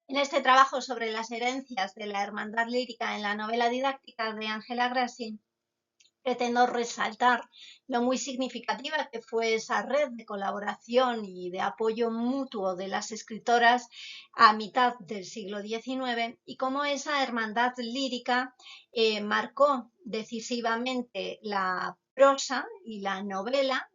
En este trabajo sobre las herencias de la hermandad lírica en la novela didáctica de Angela Grassi, pretendo resaltar lo muy significativa que fue esa red de colaboración y de apoyo mutuo de las escritoras a mitad del siglo XIX y cómo esa hermandad lírica marcó decisivamente la prosa y la novela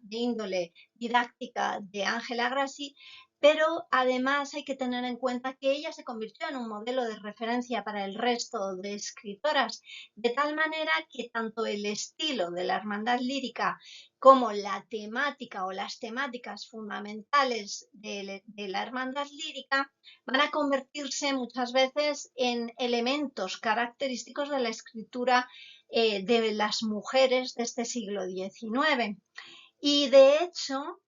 de índole didáctica de Angela Grassi, pero además hay que tener en cuenta que ella se convirtió en un modelo de referencia para el resto de escritoras, de tal manera que tanto el estilo de la hermandad lírica como la temática o las temáticas fundamentales de la hermandad lírica van a convertirse muchas veces en elementos característicos de la escritura de las mujeres de este siglo XIX. Y de hecho,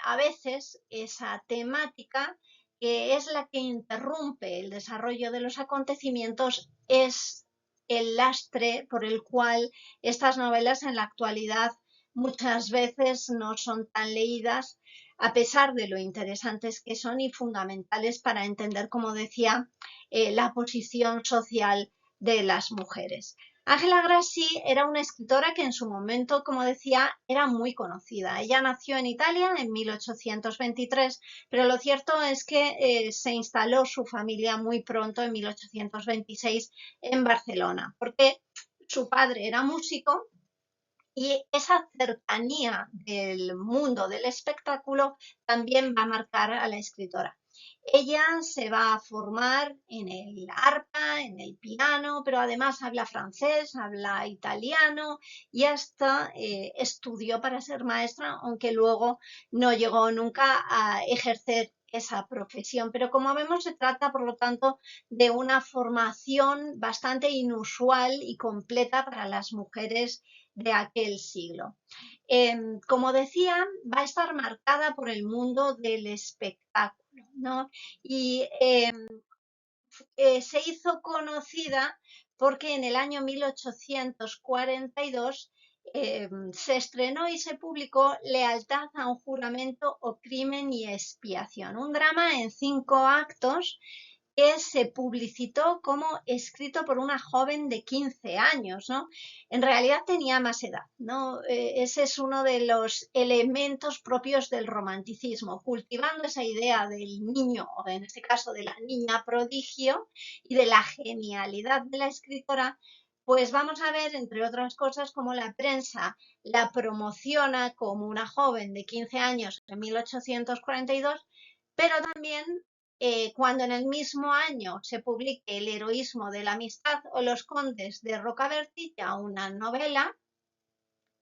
a veces esa temática, que es la que interrumpe el desarrollo de los acontecimientos, es el lastre por el cual estas novelas en la actualidad muchas veces no son tan leídas, a pesar de lo interesantes que son y fundamentales para entender, como decía, la posición social de las mujeres. Angela Grassi era una escritora que en su momento, como decía, era muy conocida. Ella nació en Italia en 1823, pero lo cierto es que se instaló su familia muy pronto, en 1826, en Barcelona, porque su padre era músico y esa cercanía del mundo del espectáculo también va a marcar a la escritora. Ella se va a formar en el arpa, en el piano, pero además habla francés, habla italiano y hasta estudió para ser maestra, aunque luego no llegó nunca a ejercer esa profesión. Pero como vemos, se trata, por lo tanto, de una formación bastante inusual y completa para las mujeres de aquel siglo. Como decía, va a estar marcada por el mundo del espectáculo, ¿no? Y se hizo conocida porque en el año 1842 se estrenó y se publicó Lealtad a un juramento o crimen y expiación, un drama en 5 actos que se publicitó como escrito por una joven de 15 años, ¿no? En realidad tenía más edad, ¿no? Ese es uno de los elementos propios del romanticismo, cultivando esa idea del niño, o en este caso de la niña prodigio, y de la genialidad de la escritora. Pues vamos a ver, entre otras cosas, cómo la prensa la promociona como una joven de 15 años en 1842, pero también cuando en el mismo año se publique El heroísmo de la amistad o Los condes de Rocabertí, ya una novela,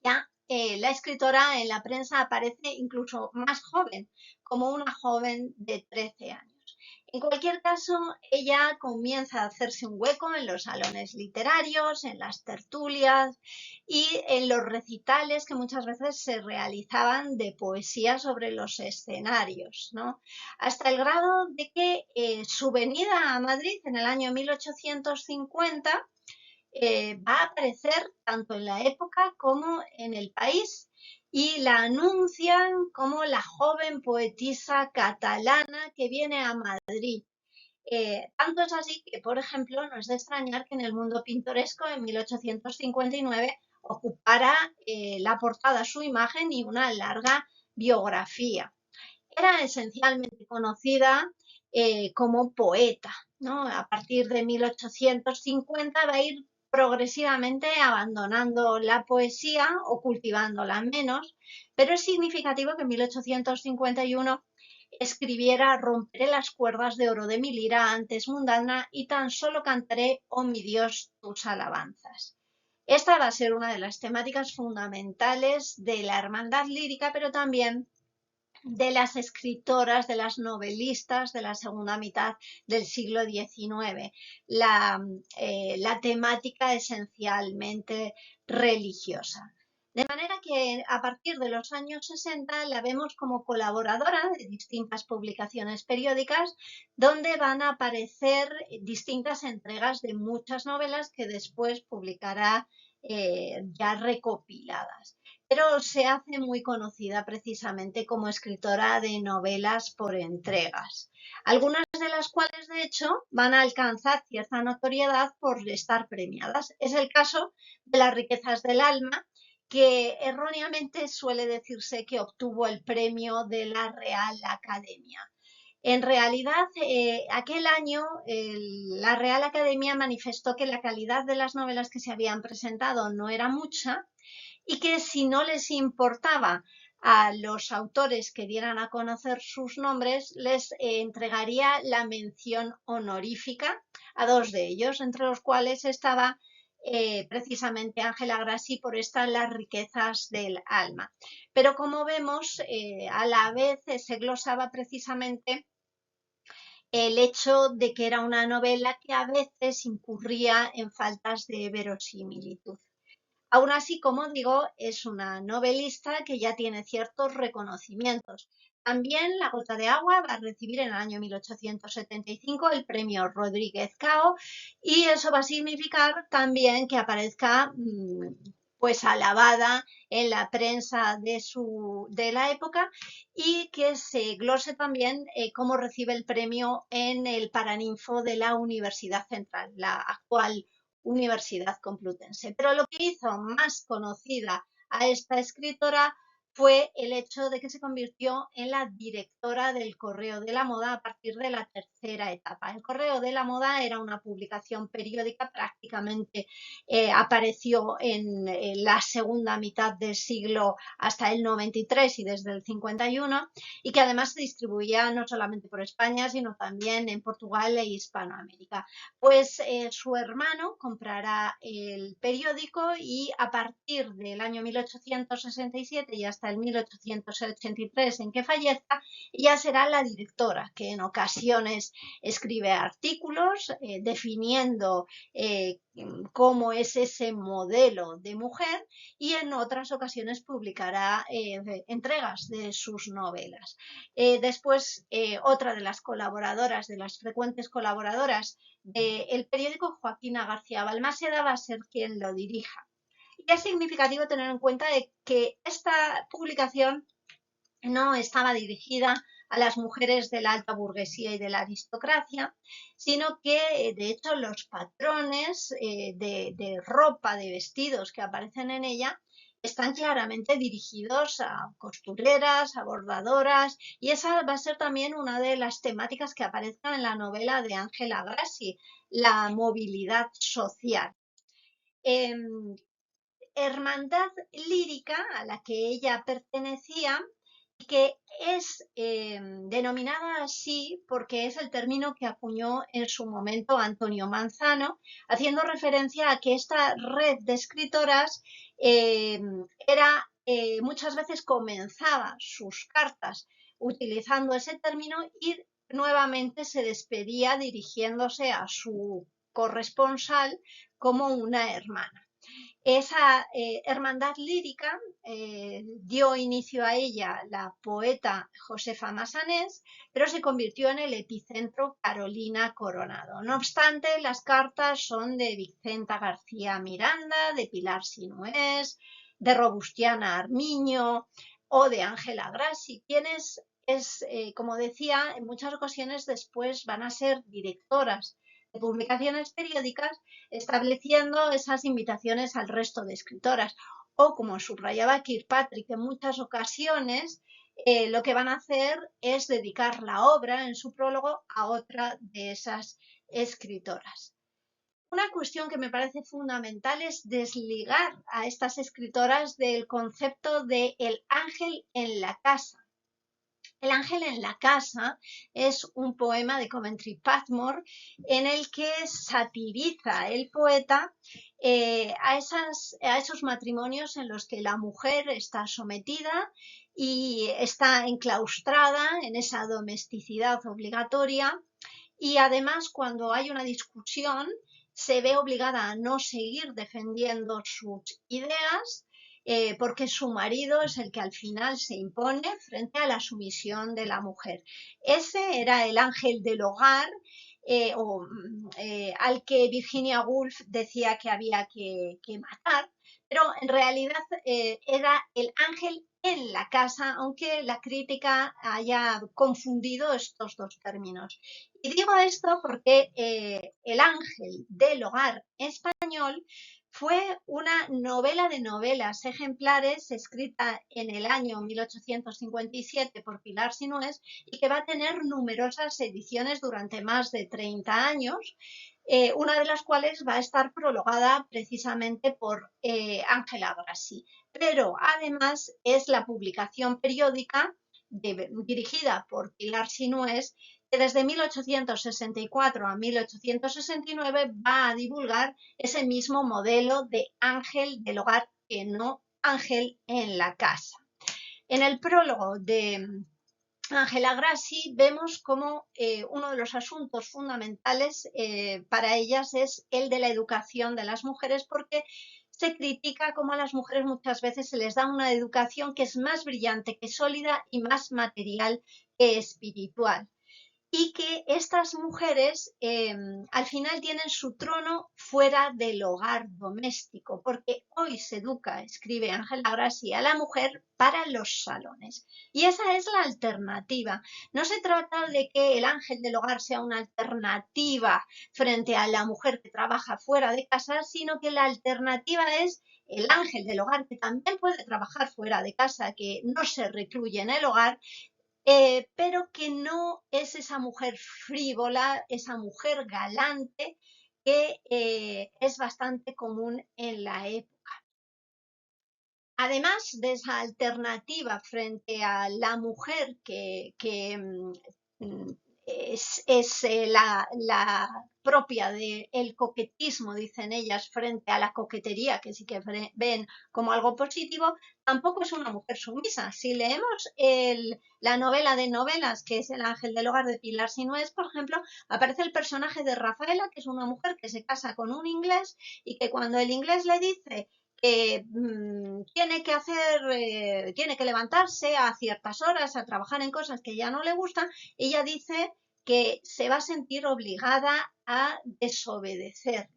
ya la escritora en la prensa aparece incluso más joven, como una joven de 13 años. En cualquier caso, ella comienza a hacerse un hueco en los salones literarios, en las tertulias y en los recitales que muchas veces se realizaban de poesía sobre los escenarios, ¿no? Hasta el grado de que su venida a Madrid en el año 1850 va a aparecer tanto en la época como en el país y la anuncian como la joven poetisa catalana que viene a Madrid. Tanto es así que, por ejemplo, no es de extrañar que en el mundo pintoresco en 1859 ocupara la portada su imagen y una larga biografía. Era esencialmente conocida como poeta, ¿no? A partir de 1850 va a ir progresivamente abandonando la poesía o cultivándola menos, pero es significativo que en 1851 escribiera Romperé las cuerdas de oro de mi lira antes mundana y tan solo cantaré, oh mi Dios, tus alabanzas. Esta va a ser una de las temáticas fundamentales de la hermandad lírica, pero también de las escritoras, de las novelistas de la segunda mitad del siglo XIX. La temática esencialmente religiosa. De manera que a partir de los años 60 la vemos como colaboradora de distintas publicaciones periódicas donde van a aparecer distintas entregas de muchas novelas que después publicará ya recopiladas, pero se hace muy conocida precisamente como escritora de novelas por entregas. Algunas de de las cuales de hecho van a alcanzar cierta notoriedad por estar premiadas. Es el caso de Las riquezas del alma, que erróneamente suele decirse que obtuvo el premio de la Real Academia. En realidad, aquel año la Real Academia manifestó que la calidad de las novelas que se habían presentado no era mucha y que si no les importaba a los autores que dieran a conocer sus nombres, les entregaría la mención honorífica a 2 de ellos, entre los cuales estaba precisamente Ángela Grassi por estas Las riquezas del alma. Pero como vemos, a la vez se glosaba precisamente el hecho de que era una novela que a veces incurría en faltas de verosimilitud. Aún así, como digo, es una novelista que ya tiene ciertos reconocimientos. También La gota de agua va a recibir en el año 1875 el premio Rodríguez Cao, y eso va a significar también que aparezca pues alabada en la prensa de la época, y que se glose también cómo recibe el premio en el Paraninfo de la Universidad Central, la actual Universidad Complutense. Pero lo que hizo más conocida a esta escritora fue el hecho de que se convirtió en la directora del Correo de la Moda a partir de la tercera etapa. El Correo de la Moda era una publicación periódica, prácticamente apareció en la segunda mitad del siglo hasta el 93 y desde el 51, y que además se distribuía no solamente por España, sino también en Portugal e Hispanoamérica. Pues su hermano comprará el periódico y a partir del año 1867 y hasta el 1883 en que fallezca, ella será la directora, que en ocasiones escribe artículos definiendo cómo es ese modelo de mujer, y en otras ocasiones publicará entregas de sus novelas. Después, otra de las colaboradoras, de las frecuentes colaboradoras del periódico, Joaquina García Balmáseda, va a ser quien lo dirija. Y es significativo tener en cuenta que esta publicación no estaba dirigida a las mujeres de la alta burguesía y de la aristocracia, sino que de hecho los patrones de ropa, de vestidos que aparecen en ella, están claramente dirigidos a costureras, a bordadoras, y esa va a ser también una de las temáticas que aparezcan en la novela de Ángela Grassi, la movilidad social. Hermandad lírica a la que ella pertenecía, que es denominada así porque es el término que acuñó en su momento Antonio Manzano, haciendo referencia a que esta red de escritoras muchas veces comenzaba sus cartas utilizando ese término y nuevamente se despedía dirigiéndose a su corresponsal como una hermana. Esa hermandad lírica dio inicio a ella la poeta Josefa Massanés, pero se convirtió en el epicentro Carolina Coronado. No obstante, las cartas son de Vicenta García Miranda, de Pilar Sinués, de Robustiana Armiño o de Ángela Grassi, quienes, como decía, en muchas ocasiones después van a ser directoras de publicaciones periódicas, estableciendo esas invitaciones al resto de escritoras. O, como subrayaba Kirkpatrick, en muchas ocasiones lo que van a hacer es dedicar la obra en su prólogo a otra de esas escritoras. Una cuestión que me parece fundamental es desligar a estas escritoras del concepto de el ángel en la casa. El ángel en la casa es un poema de Coventry Patmore en el que satiriza el poeta a esos matrimonios en los que la mujer está sometida y está enclaustrada en esa domesticidad obligatoria, y además cuando hay una discusión se ve obligada a no seguir defendiendo sus ideas porque su marido es el que al final se impone frente a la sumisión de la mujer. Ese era el ángel del hogar al que Virginia Woolf decía que había que matar, pero en realidad era el ángel en la casa, aunque la crítica haya confundido estos dos términos. Y digo esto porque El ángel del hogar español fue una novela de novelas ejemplares escrita en el año 1857 por Pilar Sinués y que va a tener numerosas ediciones durante más de 30 años, una de las cuales va a estar prologada precisamente por Ángela Grassi. Pero además es la publicación periódica dirigida por Pilar Sinués, que desde 1864 a 1869 va a divulgar ese mismo modelo de ángel del hogar, que no ángel en la casa. En el prólogo de Ángela Grassi vemos como uno de los asuntos fundamentales para ellas es el de la educación de las mujeres, porque se critica cómo a las mujeres muchas veces se les da una educación que es más brillante, que sólida y más material que espiritual. Y que estas mujeres al final tienen su trono fuera del hogar doméstico, porque hoy se educa, escribe Ángela Grassi, a la mujer para los salones. Y esa es la alternativa. No se trata de que el ángel del hogar sea una alternativa frente a la mujer que trabaja fuera de casa, sino que la alternativa es el ángel del hogar, que también puede trabajar fuera de casa, que no se recluye en el hogar, pero que no es esa mujer frívola, esa mujer galante que es bastante común en la época. Además de esa alternativa frente a la mujer es la propia del coquetismo, dicen ellas, frente a la coquetería, que sí que ven como algo positivo, tampoco es una mujer sumisa. Si leemos la novela de novelas, que es El ángel del hogar de Pilar Sinués, por ejemplo, aparece el personaje de Rafaela, que es una mujer que se casa con un inglés y que cuando el inglés le dice que tiene que levantarse a ciertas horas a trabajar en cosas que ya no le gustan, ella dice que se va a sentir obligada a desobedecerlo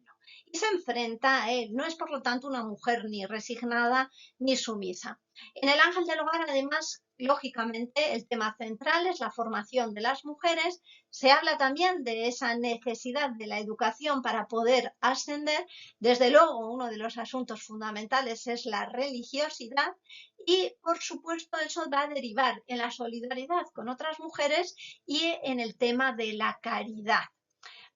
y se enfrenta a él. No es, por lo tanto, una mujer ni resignada ni sumisa. En El ángel del hogar, además, lógicamente, el tema central es la formación de las mujeres. Se habla también de esa necesidad de la educación para poder ascender. Desde luego, uno de los asuntos fundamentales es la religiosidad y, por supuesto, eso va a derivar en la solidaridad con otras mujeres y en el tema de la caridad.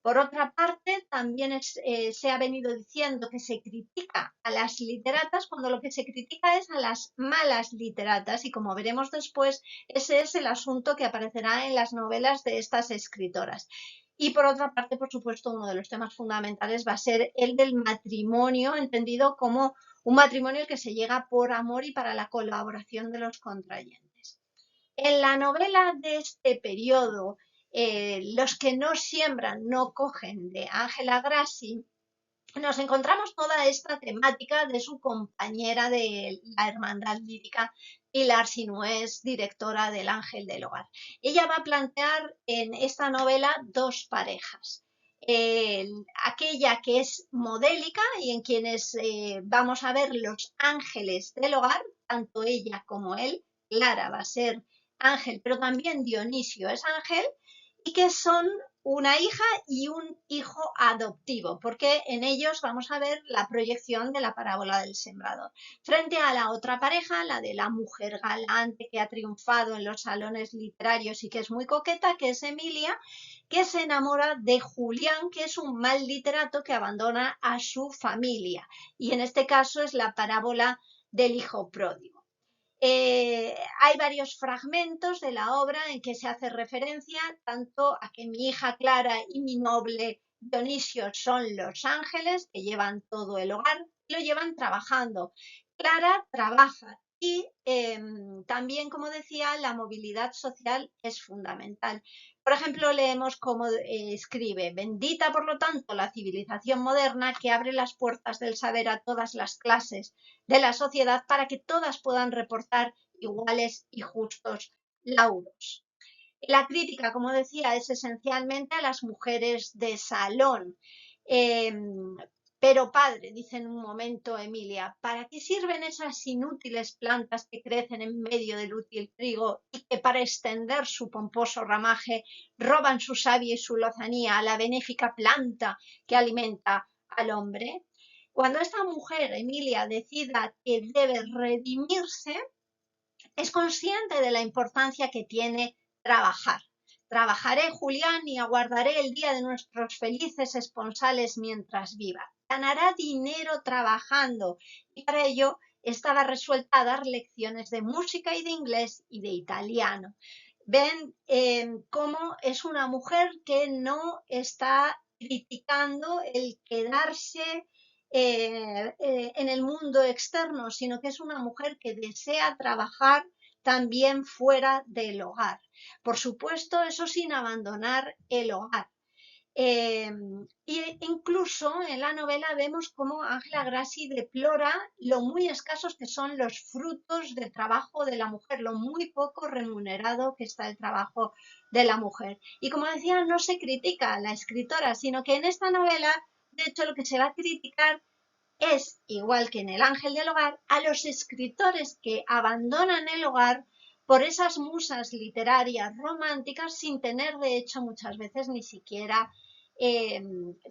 Por otra parte, también se ha venido diciendo que se critica a las literatas cuando lo que se critica es a las malas literatas, y como veremos después, ese es el asunto que aparecerá en las novelas de estas escritoras. Y por otra parte, por supuesto, uno de los temas fundamentales va a ser el del matrimonio, entendido como un matrimonio al que se llega por amor y para la colaboración de los contrayentes. En la novela de este periodo, Los que no siembran no cogen, de Ángela Grassi, nos encontramos toda esta temática de su compañera de la hermandad lírica, Pilar Sinués, directora del Ángel del Hogar. Ella va a plantear en esta novela dos parejas. Aquella que es modélica y en quienes vamos a ver los ángeles del hogar, tanto ella como él. Clara va a ser ángel, pero también Dionisio es ángel, y que son una hija y un hijo adoptivo, porque en ellos vamos a ver la proyección de la parábola del sembrador. Frente a la otra pareja, la de la mujer galante que ha triunfado en los salones literarios y que es muy coqueta, que es Emilia, que se enamora de Julián, que es un mal literato que abandona a su familia. Y en este caso es la parábola del hijo pródigo. Hay varios fragmentos de la obra en que se hace referencia tanto a que mi hija Clara y mi noble Dionisio son los ángeles que llevan todo el hogar y lo llevan trabajando. Clara trabaja y también, como decía, la movilidad social es fundamental. Por ejemplo, leemos cómo escribe: bendita, por lo tanto, la civilización moderna que abre las puertas del saber a todas las clases de la sociedad para que todas puedan reportar iguales y justos lauros. La crítica, como decía, es esencialmente a las mujeres de salón. Pero padre, dice en un momento Emilia, ¿para qué sirven esas inútiles plantas que crecen en medio del útil trigo y que para extender su pomposo ramaje roban su savia y su lozanía a la benéfica planta que alimenta al hombre? Cuando esta mujer, Emilia, decida que debe redimirse, es consciente de la importancia que tiene trabajar. Trabajaré, Julián, y aguardaré el día de nuestros felices esponsales mientras viva. Ganará dinero trabajando y para ello estaba resuelta a dar lecciones de música y de inglés y de italiano. Ven cómo es una mujer que no está criticando el quedarse en el mundo externo, sino que es una mujer que desea trabajar también fuera del hogar. Por supuesto, eso sin abandonar el hogar. E incluso en la novela vemos cómo Ángela Grassi deplora lo muy escasos que son los frutos del trabajo de la mujer, lo muy poco remunerado que está el trabajo de la mujer. Y como decía, no se critica a la escritora, sino que en esta novela, de hecho, lo que se va a criticar es, igual que en El ángel del hogar, a los escritores que abandonan el hogar por esas musas literarias románticas sin tener, de hecho, muchas veces ni siquiera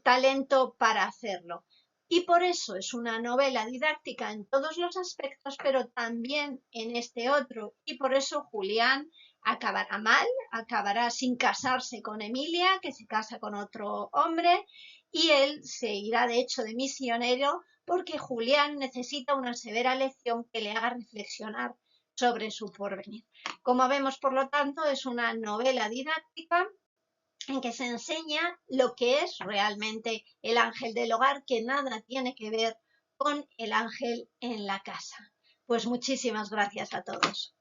talento para hacerlo. Y por eso es una novela didáctica en todos los aspectos, pero también en este otro. Y por eso Julián acabará mal, acabará sin casarse con Emilia, que se casa con otro hombre, y él se irá de hecho de misionero porque Julián necesita una severa lección que le haga reflexionar sobre su porvenir. Como vemos, por lo tanto, es una novela didáctica en que se enseña lo que es realmente el ángel del hogar, que nada tiene que ver con el ángel en la casa. Pues muchísimas gracias a todos.